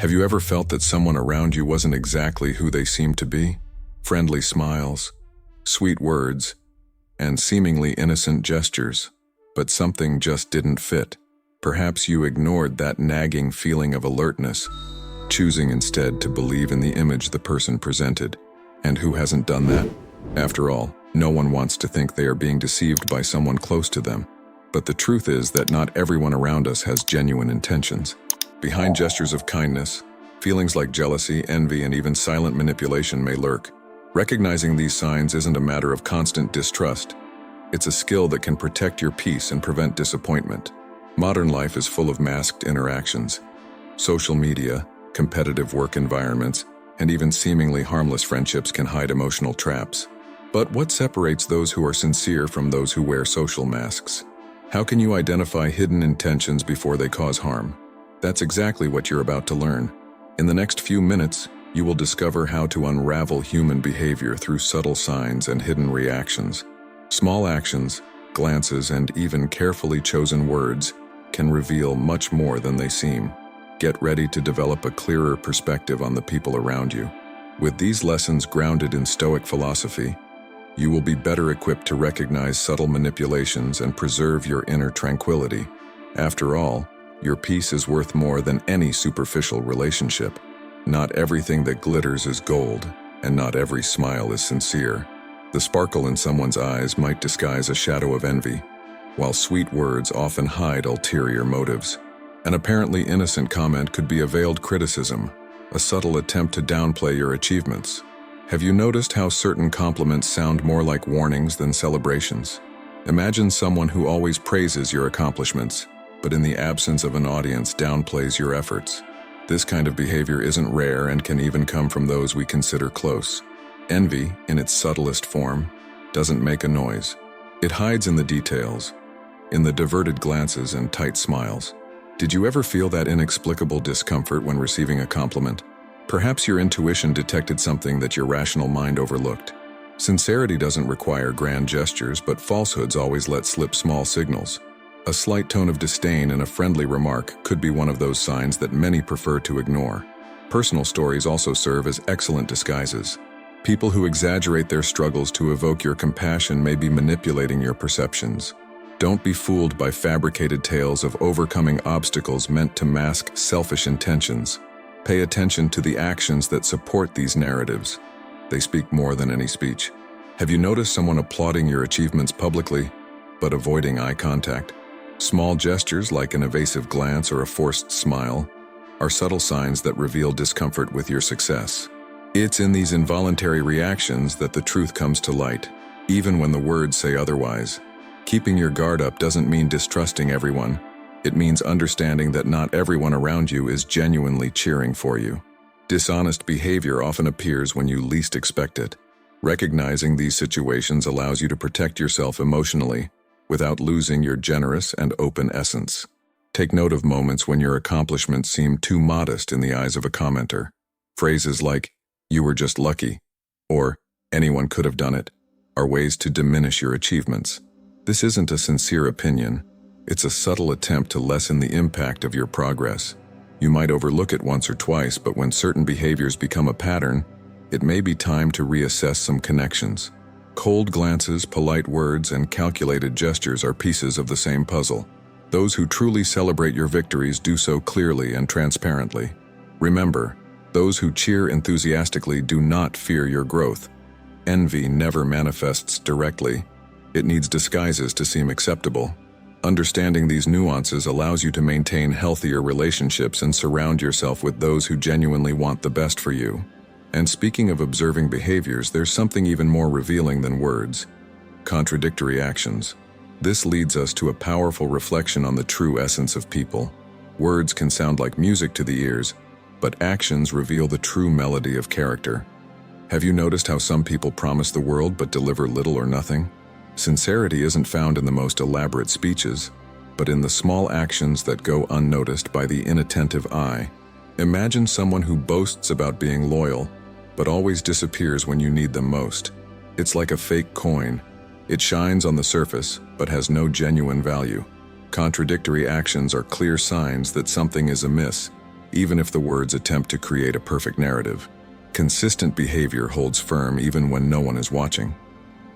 Have you ever felt that someone around you wasn't exactly who they seemed to be? Friendly smiles, sweet words, and seemingly innocent gestures, but something just didn't fit. Perhaps you ignored that nagging feeling of alertness, choosing instead to believe in the image the person presented. And who hasn't done that? After all, no one wants to think they are being deceived by someone close to them. But the truth is that not everyone around us has genuine intentions. Behind gestures of kindness, feelings like jealousy, envy, and even silent manipulation may lurk. Recognizing these signs isn't a matter of constant distrust. It's a skill that can protect your peace and prevent disappointment. Modern life is full of masked interactions. Social media, competitive work environments, and even seemingly harmless friendships can hide emotional traps. But what separates those who are sincere from those who wear social masks? How can you identify hidden intentions before they cause harm? That's exactly what you're about to learn. In the next few minutes, you will discover how to unravel human behavior through subtle signs and hidden reactions. Small actions, glances, and even carefully chosen words can reveal much more than they seem. Get ready to develop a clearer perspective on the people around you. With these lessons grounded in Stoic philosophy, you will be better equipped to recognize subtle manipulations and preserve your inner tranquility. After all, your peace is worth more than any superficial relationship. Not everything that glitters is gold, and not every smile is sincere. The sparkle in someone's eyes might disguise a shadow of envy, while sweet words often hide ulterior motives. An apparently innocent comment could be a veiled criticism, a subtle attempt to downplay your achievements. Have you noticed how certain compliments sound more like warnings than celebrations? Imagine someone who always praises your accomplishments, but in the absence of an audience downplays your efforts. This kind of behavior isn't rare and can even come from those we consider close. Envy, in its subtlest form, doesn't make a noise. It hides in the details, in the diverted glances and tight smiles. Did you ever feel that inexplicable discomfort when receiving a compliment? Perhaps your intuition detected something that your rational mind overlooked. Sincerity doesn't require grand gestures, but falsehoods always let slip small signals. A slight tone of disdain and a friendly remark could be one of those signs that many prefer to ignore. Personal stories also serve as excellent disguises. People who exaggerate their struggles to evoke your compassion may be manipulating your perceptions. Don't be fooled by fabricated tales of overcoming obstacles meant to mask selfish intentions. Pay attention to the actions that support these narratives. They speak more than any speech. Have you noticed someone applauding your achievements publicly, but avoiding eye contact? Small gestures like an evasive glance or a forced smile are subtle signs that reveal discomfort with your success. It's in these involuntary reactions that the truth comes to light, even when the words say otherwise. Keeping your guard up doesn't mean distrusting everyone. It means understanding that not everyone around you is genuinely cheering for you. Dishonest behavior often appears when you least expect it. Recognizing these situations allows you to protect yourself emotionally, without losing your generous and open essence. Take note of moments when your accomplishments seem too modest in the eyes of a commenter. Phrases like, "You were just lucky," or "anyone could have done it," are ways to diminish your achievements. This isn't a sincere opinion. It's a subtle attempt to lessen the impact of your progress. You might overlook it once or twice, but when certain behaviors become a pattern, it may be time to reassess some connections. Cold glances, polite words, and calculated gestures are pieces of the same puzzle. Those who truly celebrate your victories do so clearly and transparently. Remember, those who cheer enthusiastically do not fear your growth. Envy never manifests directly. It needs disguises to seem acceptable. Understanding these nuances allows you to maintain healthier relationships and surround yourself with those who genuinely want the best for you. And speaking of observing behaviors, there's something even more revealing than words: contradictory actions. This leads us to a powerful reflection on the true essence of people. Words can sound like music to the ears, but actions reveal the true melody of character. Have you noticed how some people promise the world but deliver little or nothing? Sincerity isn't found in the most elaborate speeches, but in the small actions that go unnoticed by the inattentive eye. Imagine someone who boasts about being loyal, but always disappears when you need them most. It's like a fake coin. It shines on the surface, but has no genuine value. Contradictory actions are clear signs that something is amiss. even if the words attempt to create a perfect narrative. Consistent behavior holds firm even when no one is watching.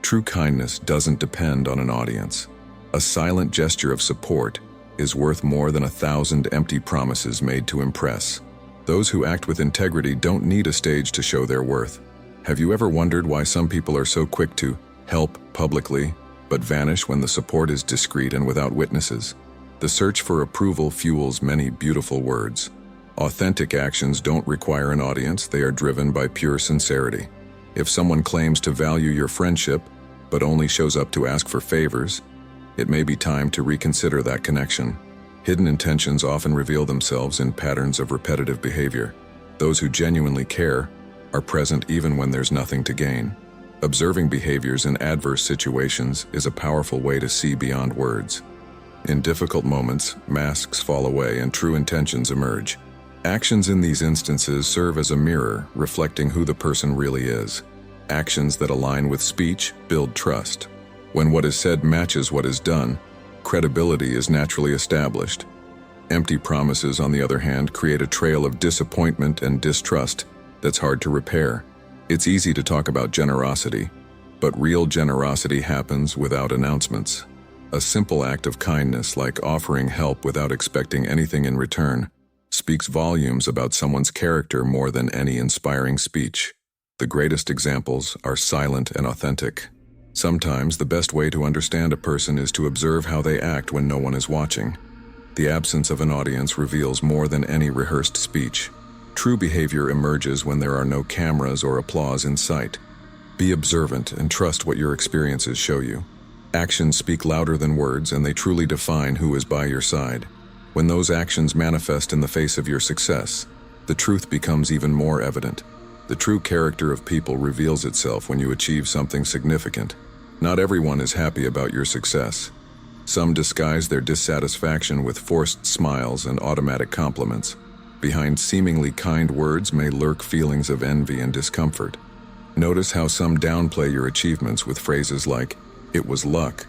True kindness doesn't depend on an audience. A silent gesture of support is worth more than 1,000 empty promises made to impress. Those who act with integrity don't need a stage to show their worth. Have you ever wondered why some people are so quick to help publicly, but vanish when the support is discreet and without witnesses? The search for approval fuels many beautiful words. Authentic actions don't require an audience, they are driven by pure sincerity. If someone claims to value your friendship, but only shows up to ask for favors, it may be time to reconsider that connection. Hidden intentions often reveal themselves in patterns of repetitive behavior. Those who genuinely care are present even when there's nothing to gain. Observing behaviors in adverse situations is a powerful way to see beyond words. In difficult moments, masks fall away and true intentions emerge. Actions in these instances serve as a mirror, reflecting who the person really is. Actions that align with speech build trust. When what is said matches what is done, credibility is naturally established. Empty promises, on the other hand, create a trail of disappointment and distrust that's hard to repair. It's easy to talk about generosity, but real generosity happens without announcements. A simple act of kindness, like offering help without expecting anything in return, speaks volumes about someone's character more than any inspiring speech. The greatest examples are silent and authentic. Sometimes the best way to understand a person is to observe how they act when no one is watching. The absence of an audience reveals more than any rehearsed speech. True behavior emerges when there are no cameras or applause in sight. Be observant and trust what your experiences show you. Actions speak louder than words, and they truly define who is by your side. When those actions manifest in the face of your success, the truth becomes even more evident. The true character of people reveals itself when you achieve something significant. Not everyone is happy about your success. Some disguise their dissatisfaction with forced smiles and automatic compliments. Behind seemingly kind words may lurk feelings of envy and discomfort. Notice how some downplay your achievements with phrases like, "It was luck,"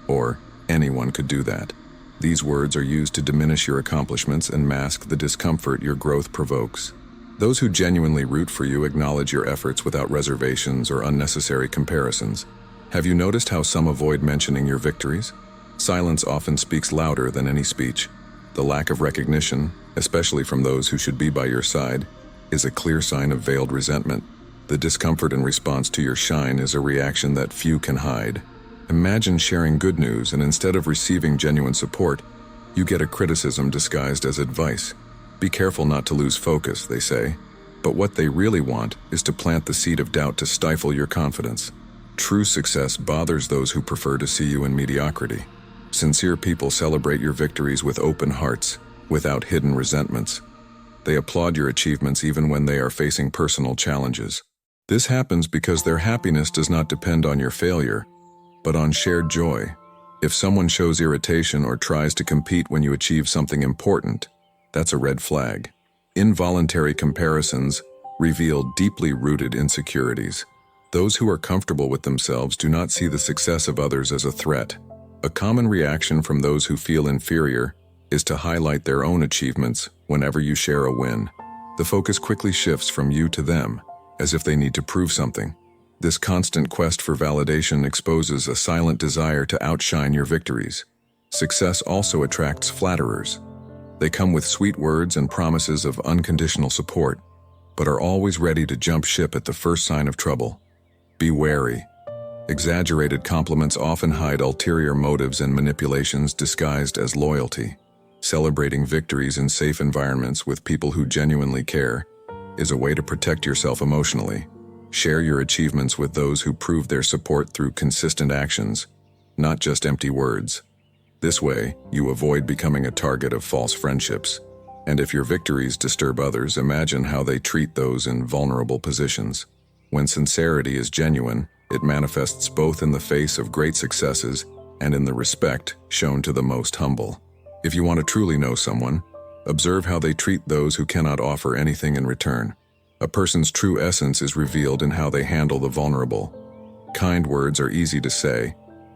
or "Anyone could do that." These words are used to diminish your accomplishments and mask the discomfort your growth provokes. Those who genuinely root for you acknowledge your efforts without reservations or unnecessary comparisons. Have you noticed how some avoid mentioning your victories? Silence often speaks louder than any speech. The lack of recognition, especially from those who should be by your side, is a clear sign of veiled resentment. The discomfort in response to your shine is a reaction that few can hide. Imagine sharing good news, and instead of receiving genuine support, you get a criticism disguised as advice. Be careful not to lose focus, they say, but what they really want is to plant the seed of doubt to stifle your confidence. True success bothers those who prefer to see you in mediocrity. Sincere people celebrate your victories with open hearts, without hidden resentments. They applaud your achievements even when they are facing personal challenges. This happens because their happiness does not depend on your failure, but on shared joy. If someone shows irritation or tries to compete when you achieve something important, that's a red flag. Involuntary comparisons reveal deeply rooted insecurities. Those who are comfortable with themselves do not see the success of others as a threat. A common reaction from those who feel inferior is to highlight their own achievements whenever you share a win. The focus quickly shifts from you to them, as if they need to prove something. This constant quest for validation exposes a silent desire to outshine your victories. Success also attracts flatterers. They come with sweet words and promises of unconditional support, but are always ready to jump ship at the first sign of trouble. Be wary. Exaggerated compliments often hide ulterior motives and manipulations disguised as loyalty. Celebrating victories in safe environments with people who genuinely care is a way to protect yourself emotionally. Share your achievements with those who prove their support through consistent actions, not just empty words. This way, you avoid becoming a target of false friendships. And if your victories disturb others, imagine how they treat those in vulnerable positions. When sincerity is genuine, it manifests both in the face of great successes and in the respect shown to the most humble. If you want to truly know someone, observe how they treat those who cannot offer anything in return. A person's true essence is revealed in how they handle the vulnerable. Kind words are easy to say,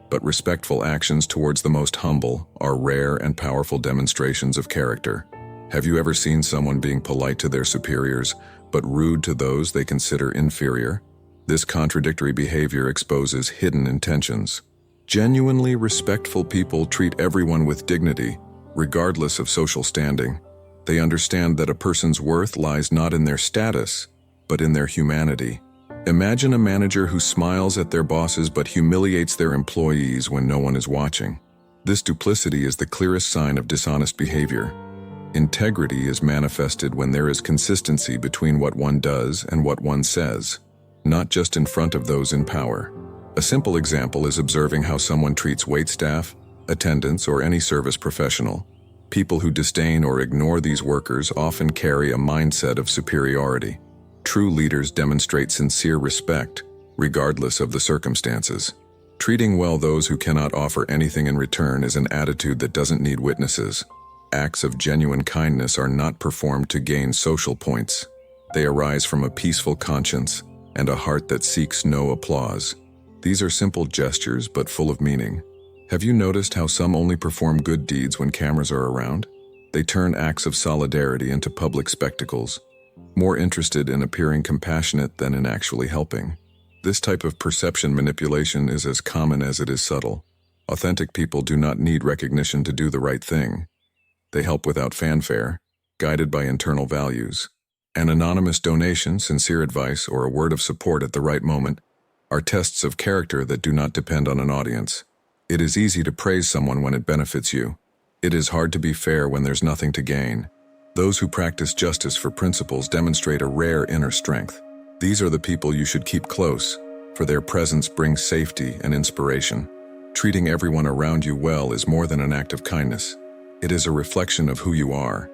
but respectful actions towards the most humble are rare and powerful demonstrations of character. Have you ever seen someone being polite to their superiors, but rude to those they consider inferior? This contradictory behavior exposes hidden intentions. Genuinely respectful people treat everyone with dignity, regardless of social standing. They understand that a person's worth lies not in their status, but in their humanity. Imagine a manager who smiles at their bosses but humiliates their employees when no one is watching. This duplicity is the clearest sign of dishonest behavior. Integrity is manifested when there is consistency between what one does and what one says, not just in front of those in power. A simple example is observing how someone treats waitstaff, attendants, or any service professional. People who disdain or ignore these workers often carry a mindset of superiority. True leaders demonstrate sincere respect, regardless of the circumstances. Treating well those who cannot offer anything in return is an attitude that doesn't need witnesses. Acts of genuine kindness are not performed to gain social points. They arise from a peaceful conscience and a heart that seeks no applause. These are simple gestures but full of meaning. Have you noticed how some only perform good deeds when cameras are around? They turn acts of solidarity into public spectacles, more interested in appearing compassionate than in actually helping. This type of perception manipulation is as common as it is subtle. Authentic people do not need recognition to do the right thing. They help without fanfare, guided by internal values. An anonymous donation, sincere advice, or a word of support at the right moment are tests of character that do not depend on an audience. It is easy to praise someone when it benefits you. It is hard to be fair when there's nothing to gain. Those who practice justice for principles demonstrate a rare inner strength. These are the people you should keep close, for their presence brings safety and inspiration. Treating everyone around you well is more than an act of kindness. It is a reflection of who you are,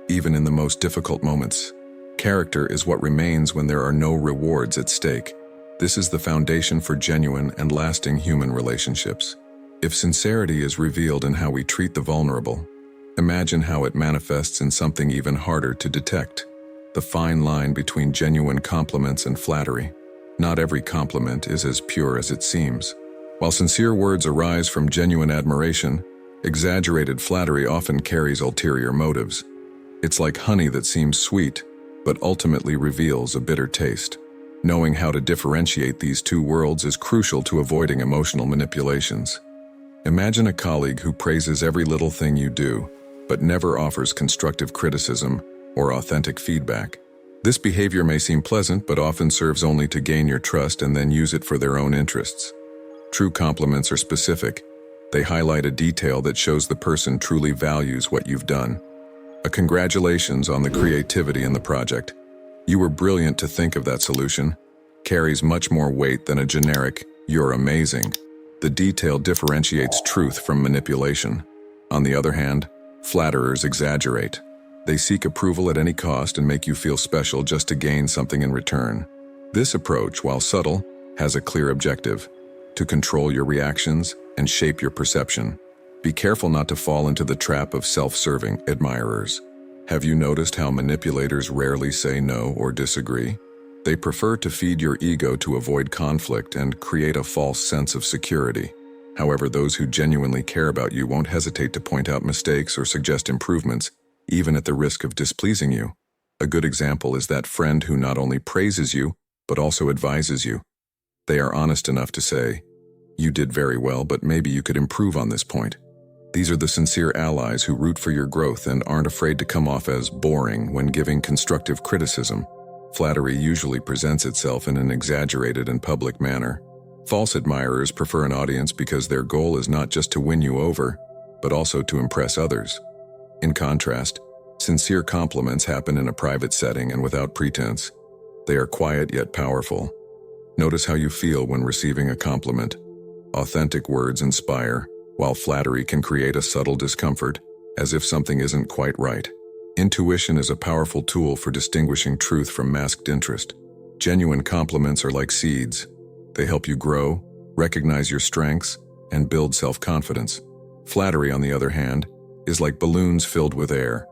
even in the most difficult moments. Character is what remains when there are no rewards at stake. This is the foundation for genuine and lasting human relationships. If sincerity is revealed in how we treat the vulnerable, imagine how it manifests in something even harder to detect: the fine line between genuine compliments and flattery. Not every compliment is as pure as it seems. While sincere words arise from genuine admiration, exaggerated flattery often carries ulterior motives. It's like honey that seems sweet, but ultimately reveals a bitter taste. Knowing how to differentiate these two worlds is crucial to avoiding emotional manipulations. Imagine a colleague who praises every little thing you do, but never offers constructive criticism or authentic feedback. This behavior may seem pleasant, but often serves only to gain your trust and then use it for their own interests. True compliments are specific. They highlight a detail that shows the person truly values what you've done. A congratulations on the creativity in the project. You were brilliant to think of that solution carries much more weight than a generic, "You're amazing." The detail differentiates truth from manipulation. On the other hand, flatterers exaggerate. They seek approval at any cost and make you feel special just to gain something in return. This approach, while subtle, has a clear objective: to control your reactions and shape your perception. Be careful not to fall into the trap of self-serving admirers. Have you noticed how manipulators rarely say no or disagree? They prefer to feed your ego to avoid conflict and create a false sense of security. However, those who genuinely care about you won't hesitate to point out mistakes or suggest improvements, even at the risk of displeasing you. A good example is that friend who not only praises you, but also advises you. They are honest enough to say, "You did very well, but maybe you could improve on this point." These are the sincere allies who root for your growth and aren't afraid to come off as boring when giving constructive criticism. Flattery usually presents itself in an exaggerated and public manner. False admirers prefer an audience because their goal is not just to win you over, but also to impress others. In contrast, sincere compliments happen in a private setting and without pretense. They are quiet yet powerful. Notice how you feel when receiving a compliment. Authentic words inspire, while flattery can create a subtle discomfort, as if something isn't quite right. Intuition is a powerful tool for distinguishing truth from masked interest. Genuine compliments are like seeds. They help you grow, recognize your strengths, and build self-confidence. Flattery, on the other hand, is like balloons filled with air.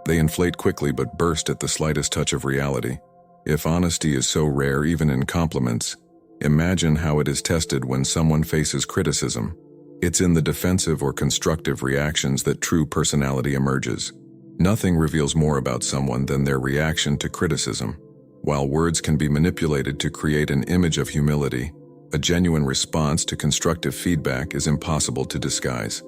They inflate quickly but burst at the slightest touch of reality. If honesty is so rare even in compliments, imagine how it is tested when someone faces criticism. It's in the defensive or constructive reactions that true personality emerges. Nothing reveals more about someone than their reaction to criticism. While words can be manipulated to create an image of humility, a genuine response to constructive feedback is impossible to disguise.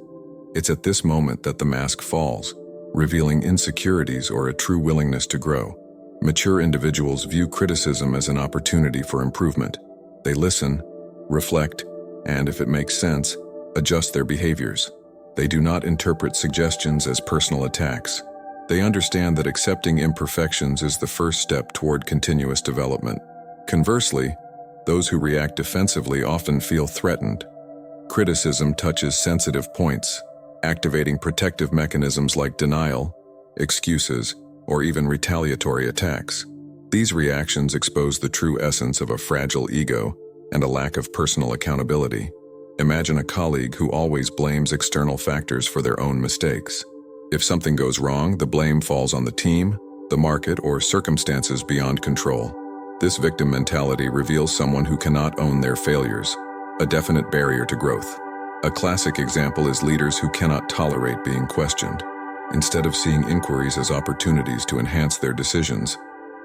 It's at this moment that the mask falls, revealing insecurities or a true willingness to grow. Mature individuals view criticism as an opportunity for improvement. They listen, reflect, and, if it makes sense, adjust their behaviors. They do not interpret suggestions as personal attacks. They understand that accepting imperfections is the first step toward continuous development. Conversely, those who react defensively often feel threatened. Criticism touches sensitive points, activating protective mechanisms like denial, excuses, or even retaliatory attacks. These reactions expose the true essence of a fragile ego and a lack of personal accountability. Imagine a colleague who always blames external factors for their own mistakes. If something goes wrong, the blame falls on the team, the market, or circumstances beyond control. This victim mentality reveals someone who cannot own their failures, a definite barrier to growth. A classic example is leaders who cannot tolerate being questioned. Instead of seeing inquiries as opportunities to enhance their decisions,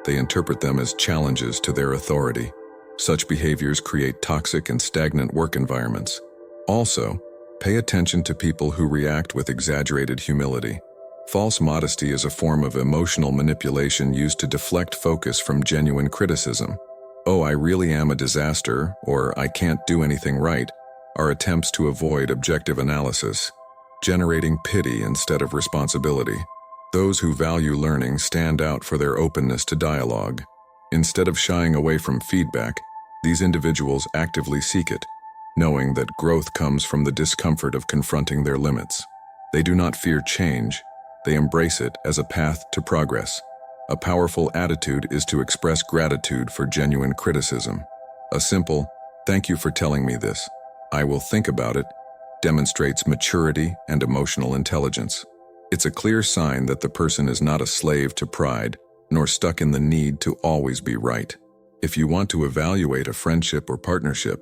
they interpret them as challenges to their authority. Such behaviors create toxic and stagnant work environments. Also, pay attention to people who react with exaggerated humility. False modesty is a form of emotional manipulation used to deflect focus from genuine criticism. "Oh, I really am a disaster," or "I can't do anything right," are attempts to avoid objective analysis, generating pity instead of responsibility. Those who value learning stand out for their openness to dialogue. Instead of shying away from feedback, these individuals actively seek it, knowing that growth comes from the discomfort of confronting their limits. They do not fear change, they embrace it as a path to progress. A powerful attitude is to express gratitude for genuine criticism. A simple, "Thank you for telling me this, I will think about it," demonstrates maturity and emotional intelligence. It's a clear sign that the person is not a slave to pride, nor stuck in the need to always be right. If you want to evaluate a friendship or partnership,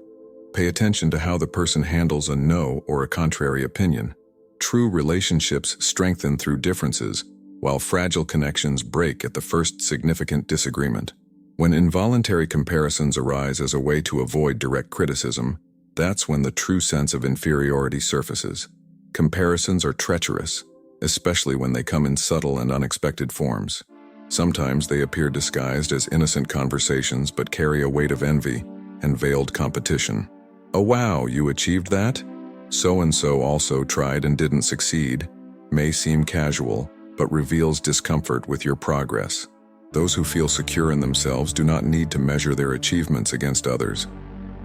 pay attention to how the person handles a no or a contrary opinion. True relationships strengthen through differences, while fragile connections break at the first significant disagreement. When involuntary comparisons arise as a way to avoid direct criticism, that's when the true sense of inferiority surfaces. Comparisons are treacherous, especially when they come in subtle and unexpected forms. Sometimes they appear disguised as innocent conversations but carry a weight of envy and veiled competition. "Oh wow, you achieved that? So-and-so also tried and didn't succeed," may seem casual, but reveals discomfort with your progress. Those who feel secure in themselves do not need to measure their achievements against others.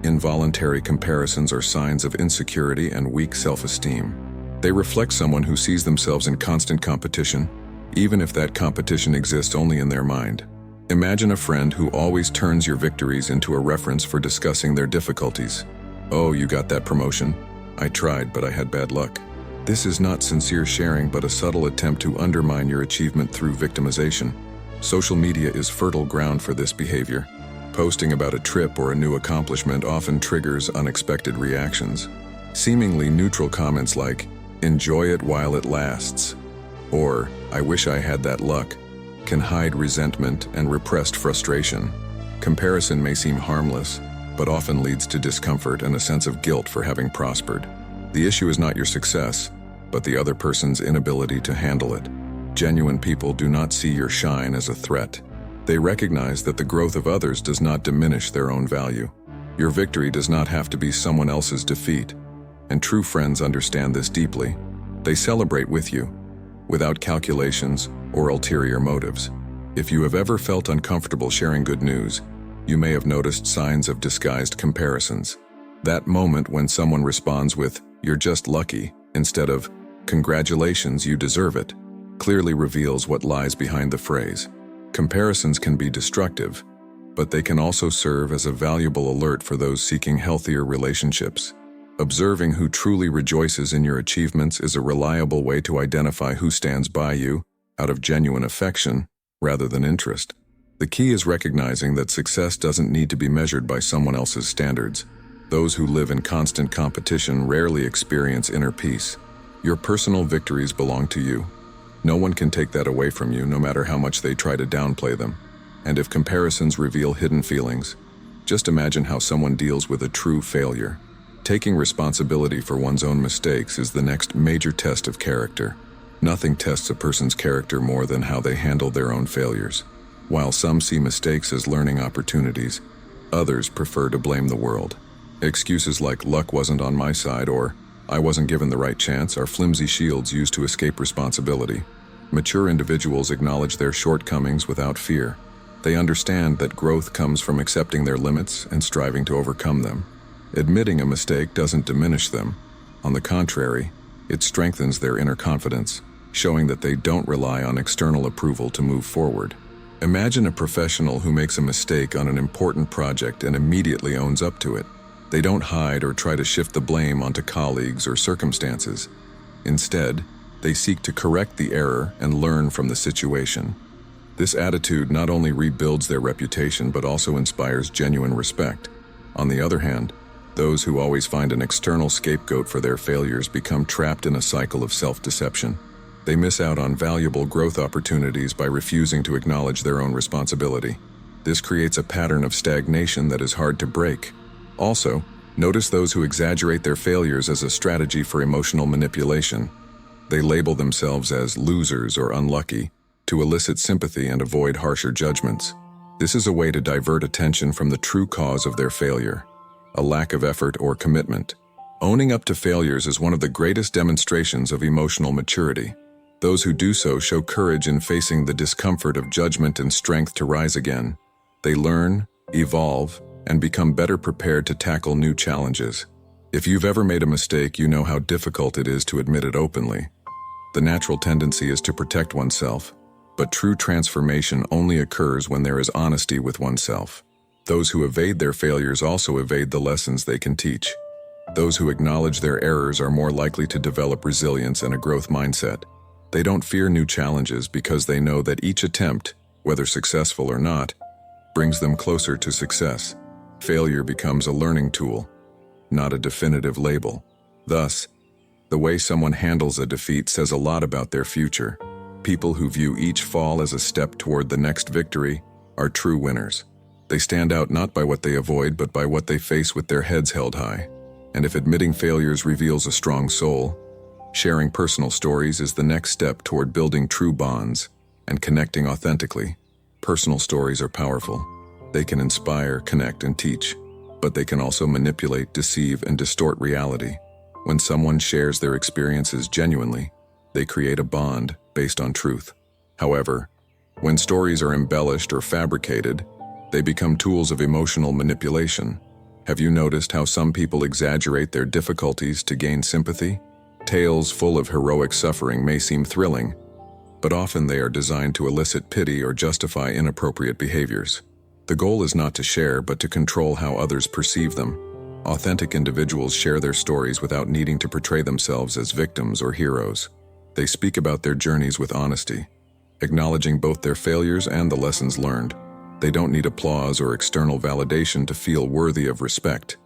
Involuntary comparisons are signs of insecurity and weak self-esteem. They reflect someone who sees themselves in constant competition, even if that competition exists only in their mind. Imagine a friend who always turns your victories into a reference for discussing their difficulties. "Oh, you got that promotion? I tried, but I had bad luck." This is not sincere sharing, but a subtle attempt to undermine your achievement through victimization. Social media is fertile ground for this behavior. Posting about a trip or a new accomplishment often triggers unexpected reactions. Seemingly neutral comments like, "Enjoy it while it lasts," or "I wish I had that luck," can hide resentment and repressed frustration. Comparison may seem harmless, but often leads to discomfort and a sense of guilt for having prospered. The issue is not your success, but the other person's inability to handle it. Genuine people do not see your shine as a threat. They recognize that the growth of others does not diminish their own value. Your victory does not have to be someone else's defeat, and true friends understand this deeply. They celebrate with you, without calculations or ulterior motives. If you have ever felt uncomfortable sharing good news, you may have noticed signs of disguised comparisons. That moment when someone responds with, "You're just lucky," instead of, "Congratulations, you deserve it," clearly reveals what lies behind the phrase. Comparisons can be destructive, but they can also serve as a valuable alert for those seeking healthier relationships. Observing who truly rejoices in your achievements is a reliable way to identify who stands by you out of genuine affection rather than interest. The key is recognizing that success doesn't need to be measured by someone else's standards. Those who live in constant competition rarely experience inner peace. Your personal victories belong to you. No one can take that away from you, no matter how much they try to downplay them. And if comparisons reveal hidden feelings, just imagine how someone deals with a true failure. Taking responsibility for one's own mistakes is the next major test of character. Nothing tests a person's character more than how they handle their own failures. While some see mistakes as learning opportunities, others prefer to blame the world. Excuses like luck wasn't on my side or I wasn't given the right chance are flimsy shields used to escape responsibility. Mature individuals acknowledge their shortcomings without fear. They understand that growth comes from accepting their limits and striving to overcome them. Admitting a mistake doesn't diminish them. On the contrary, it strengthens their inner confidence, showing that they don't rely on external approval to move forward. Imagine a professional who makes a mistake on an important project and immediately owns up to it. They don't hide or try to shift the blame onto colleagues or circumstances. Instead, they seek to correct the error and learn from the situation. This attitude not only rebuilds their reputation but also inspires genuine respect. On the other hand, those who always find an external scapegoat for their failures become trapped in a cycle of self-deception. They miss out on valuable growth opportunities by refusing to acknowledge their own responsibility. This creates a pattern of stagnation that is hard to break. Also, notice those who exaggerate their failures as a strategy for emotional manipulation. They label themselves as losers or unlucky to elicit sympathy and avoid harsher judgments. This is a way to divert attention from the true cause of their failure, a lack of effort or commitment. Owning up to failures is one of the greatest demonstrations of emotional maturity. Those who do so show courage in facing the discomfort of judgment and strength to rise again. They learn, evolve, and become better prepared to tackle new challenges. If you've ever made a mistake, you know how difficult it is to admit it openly. The natural tendency is to protect oneself, but true transformation only occurs when there is honesty with oneself. Those who evade their failures also evade the lessons they can teach. Those who acknowledge their errors are more likely to develop resilience and a growth mindset. They don't fear new challenges because they know that each attempt, whether successful or not, brings them closer to success. Failure becomes a learning tool, not a definitive label. Thus, the way someone handles a defeat says a lot about their future. People who view each fall as a step toward the next victory are true winners. They stand out not by what they avoid, but by what they face with their heads held high. And if admitting failures reveals a strong soul, sharing personal stories is the next step toward building true bonds and connecting authentically. Personal stories are powerful. They can inspire, connect, and teach, but they can also manipulate, deceive, and distort reality. When someone shares their experiences genuinely, they create a bond based on truth. However, when stories are embellished or fabricated, they become tools of emotional manipulation. Have you noticed how some people exaggerate their difficulties to gain sympathy? Tales full of heroic suffering may seem thrilling, but often they are designed to elicit pity or justify inappropriate behaviors. The goal is not to share, but to control how others perceive them. Authentic individuals share their stories without needing to portray themselves as victims or heroes. They speak about their journeys with honesty, acknowledging both their failures and the lessons learned. They don't need applause or external validation to feel worthy of respect.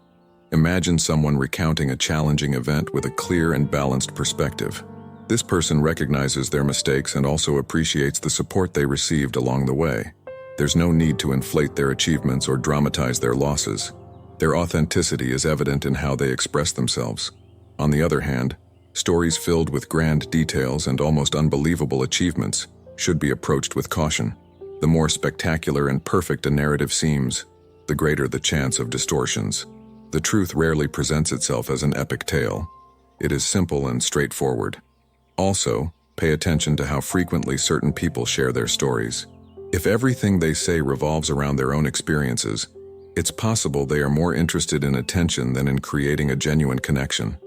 Imagine someone recounting a challenging event with a clear and balanced perspective. This person recognizes their mistakes and also appreciates the support they received along the way. There's no need to inflate their achievements or dramatize their losses. Their authenticity is evident in how they express themselves. On the other hand, stories filled with grand details and almost unbelievable achievements should be approached with caution. The more spectacular and perfect a narrative seems, the greater the chance of distortions. The truth rarely presents itself as an epic tale. It is simple and straightforward. Also, pay attention to how frequently certain people share their stories. If everything they say revolves around their own experiences, it's possible they are more interested in attention than in creating a genuine connection.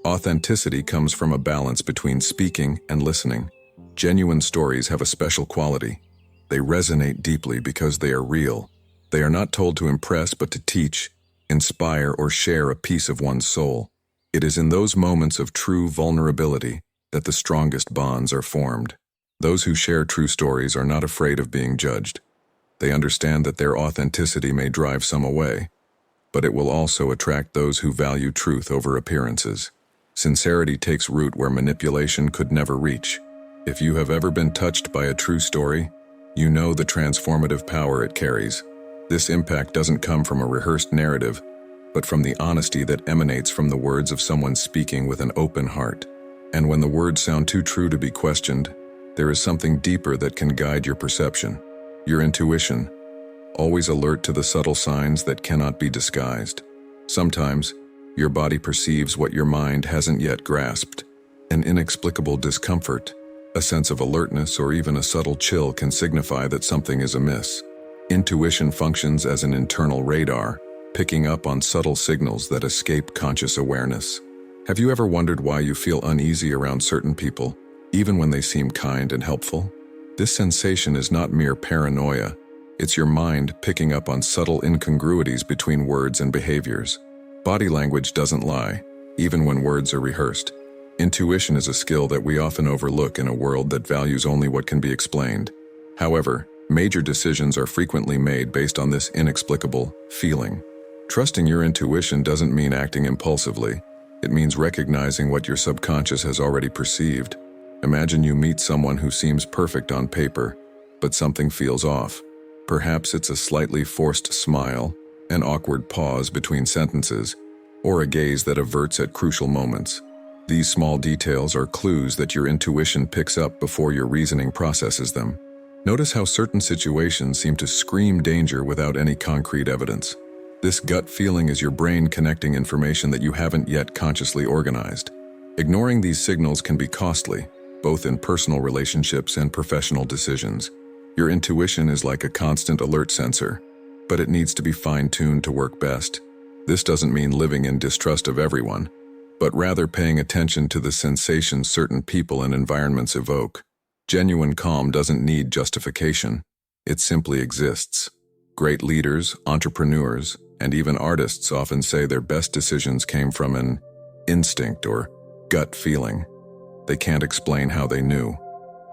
Authenticity comes from a balance between speaking and listening. Genuine stories have a special quality. They resonate deeply because they are real. They are not told to impress but to teach, inspire, or share a piece of one's soul. It is in those moments of true vulnerability that the strongest bonds are formed. Those who share true stories are not afraid of being judged. They understand that their authenticity may drive some away, but it will also attract those who value truth over appearances. Sincerity takes root where manipulation could never reach. If you have ever been touched by a true story, you know the transformative power it carries. This impact doesn't come from a rehearsed narrative, but from the honesty that emanates from the words of someone speaking with an open heart. And when the words sound too true to be questioned, there is something deeper that can guide your perception. Your intuition, always alert to the subtle signs that cannot be disguised. Sometimes, your body perceives what your mind hasn't yet grasped. An inexplicable discomfort, a sense of alertness, or even a subtle chill can signify that something is amiss. Intuition functions as an internal radar, picking up on subtle signals that escape conscious awareness. Have you ever wondered why you feel uneasy around certain people, even when they seem kind and helpful? This sensation is not mere paranoia. It's your mind picking up on subtle incongruities between words and behaviors. Body language doesn't lie, even when words are rehearsed. Intuition is a skill that we often overlook in a world that values only what can be explained. However, major decisions are frequently made based on this inexplicable feeling. Trusting your intuition doesn't mean acting impulsively. It means recognizing what your subconscious has already perceived. Imagine you meet someone who seems perfect on paper, but something feels off. Perhaps it's a slightly forced smile, an awkward pause between sentences, or a gaze that averts at crucial moments. These small details are clues that your intuition picks up before your reasoning processes them. Notice how certain situations seem to scream danger without any concrete evidence. This gut feeling is your brain connecting information that you haven't yet consciously organized. Ignoring these signals can be costly, both in personal relationships and professional decisions. Your intuition is like a constant alert sensor, but it needs to be fine-tuned to work best. This doesn't mean living in distrust of everyone, but rather paying attention to the sensations certain people and environments evoke. Genuine calm doesn't need justification. It simply exists. Great leaders, entrepreneurs, and even artists often say their best decisions came from an instinct or gut feeling. They can't explain how they knew.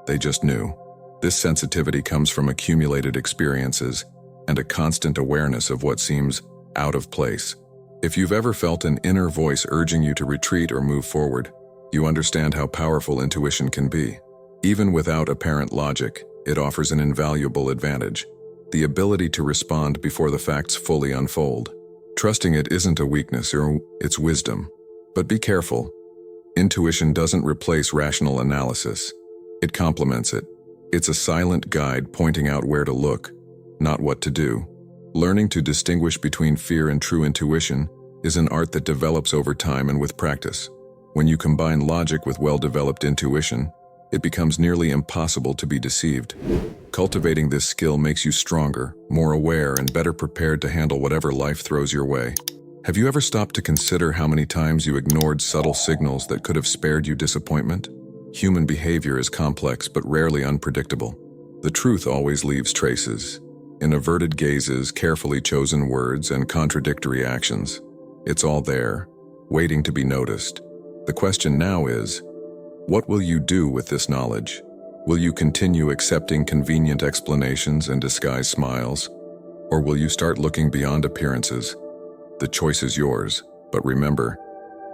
They just knew. This sensitivity comes from accumulated experiences and a constant awareness of what seems out of place. If you've ever felt an inner voice urging you to retreat or move forward, you understand how powerful intuition can be. Even without apparent logic, it offers an invaluable advantage: the ability to respond before the facts fully unfold. Trusting it isn't a weakness, it's wisdom. But be careful. Intuition doesn't replace rational analysis. It complements it. It's a silent guide pointing out where to look, not what to do. Learning to distinguish between fear and true intuition is an art that develops over time and with practice. When you combine logic with well-developed intuition, it becomes nearly impossible to be deceived. Cultivating this skill makes you stronger, more aware, and better prepared to handle whatever life throws your way. Have you ever stopped to consider how many times you ignored subtle signals that could have spared you disappointment? Human behavior is complex but rarely unpredictable. The truth always leaves traces, in averted gazes, carefully chosen words, and contradictory actions. It's all there, waiting to be noticed. The question now is, what will you do with this knowledge? Will you continue accepting convenient explanations and disguised smiles? Or will you start looking beyond appearances? The choice is yours, but remember,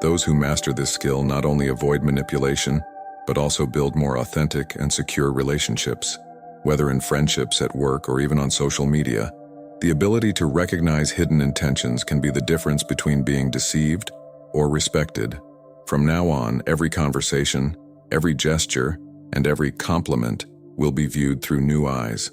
those who master this skill not only avoid manipulation, but also build more authentic and secure relationships. Whether in friendships, at work, or even on social media, the ability to recognize hidden intentions can be the difference between being deceived or respected. From now on, every conversation, every gesture, and every compliment will be viewed through new eyes.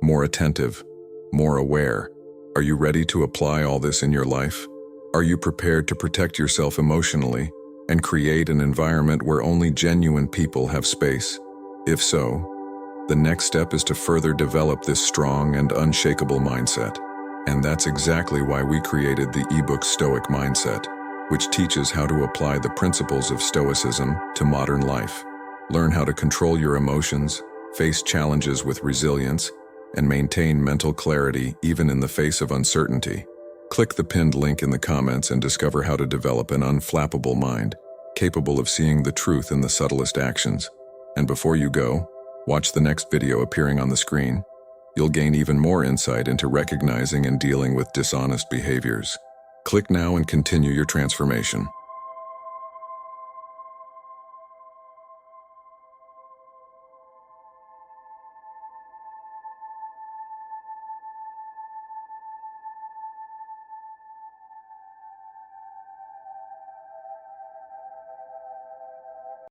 More attentive, more aware. Are you ready to apply all this in your life? Are you prepared to protect yourself emotionally and create an environment where only genuine people have space? If so, the next step is to further develop this strong and unshakable mindset. And that's exactly why we created the ebook Stoic Mindset, which teaches how to apply the principles of Stoicism to modern life. Learn how to control your emotions, face challenges with resilience, and maintain mental clarity even in the face of uncertainty. Click the pinned link in the comments and discover how to develop an unflappable mind, capable of seeing the truth in the subtlest actions. And before you go, watch the next video appearing on the screen. You'll gain even more insight into recognizing and dealing with dishonest behaviors. Click now and continue your transformation.